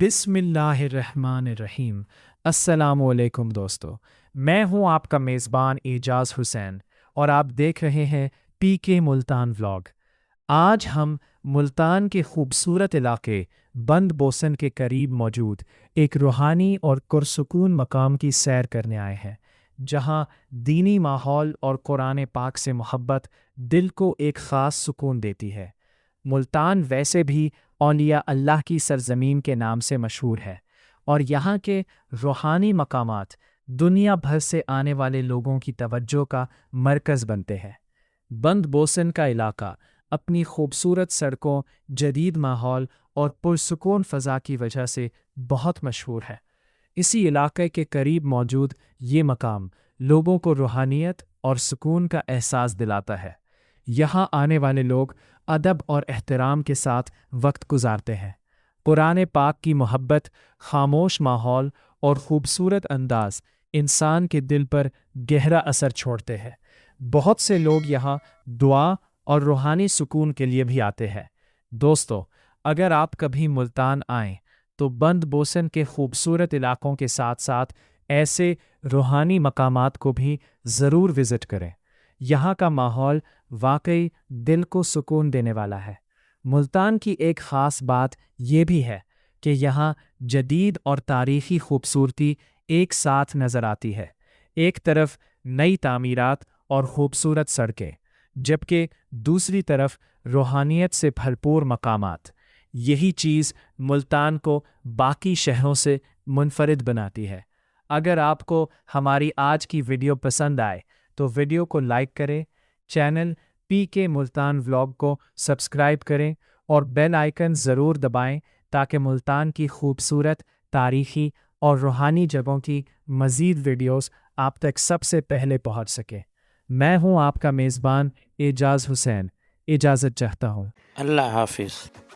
बिस्मिल्लाहिर्रहमानिर्रहीम। अस्सलाम वालेकुम दोस्तों, मैं हूं आपका मेज़बान एजाज़ हुसैन और आप देख रहे हैं पीके मुल्तान व्लॉग। आज हम मुल्तान के खूबसूरत इलाके बंद बोसन के करीब मौजूद एक रूहानी और पुरसुकून मकाम की सैर करने आए हैं, जहां दीनी माहौल और कुरान पाक से मोहब्बत दिल को एक ख़ास सुकून देती है। मुल्तान वैसे भी औलिया अल्लाह की सरजमीन के नाम से मशहूर है और यहाँ के रूहानी मकामात दुनिया भर से आने वाले लोगों की तवज्जो का मरकज़ बनते हैं। बंद बोसन का इलाका अपनी खूबसूरत सड़कों, जदीद माहौल और पुरसुकून फ़ज़ा की वजह से बहुत मशहूर है। इसी इलाके के करीब मौजूद ये मकाम लोगों को रूहानियत और सुकून का एहसास दिलाता है। यहाँ आने वाले लोग अदब और एहतराम के साथ वक्त गुजारते हैं। कुरान पाक की मोहब्बत, खामोश माहौल और खूबसूरत अंदाज इंसान के दिल पर गहरा असर छोड़ते हैं। बहुत से लोग यहाँ दुआ और रूहानी सुकून के लिए भी आते हैं। दोस्तों, अगर आप कभी मुल्तान आएं तो बंद बोसन के खूबसूरत इलाकों के साथ साथ ऐसे रूहानी मकामात को भी ज़रूर विज़िट करें। यहाँ का माहौल वाकई दिल को सुकून देने वाला है। मुल्तान की एक ख़ास बात यह भी है कि यहाँ जदीद और तारीख़ी खूबसूरती एक साथ नज़र आती है। एक तरफ नई तामीरात और खूबसूरत सड़कें, जबकि दूसरी तरफ रूहानियत से भरपूर मकामात। यही चीज़ मुल्तान को बाकी शहरों से मुनफरिद बनाती है। अगर आपको हमारी आज की वीडियो पसंद आए तो वीडियो को लाइक करें, चैनल पीके मुल्तान व्लॉग को सब्सक्राइब करें और बेल आइकन ज़रूर दबाएं ताकि मुल्तान की खूबसूरत, तारीख़ी और रूहानी जगहों की मज़ीद वीडियोस आप तक सबसे पहले पहुंच सके। मैं हूं आपका मेज़बान एजाज़ हुसैन। इजाज़त चाहता हूं। अल्लाह हाफिज़।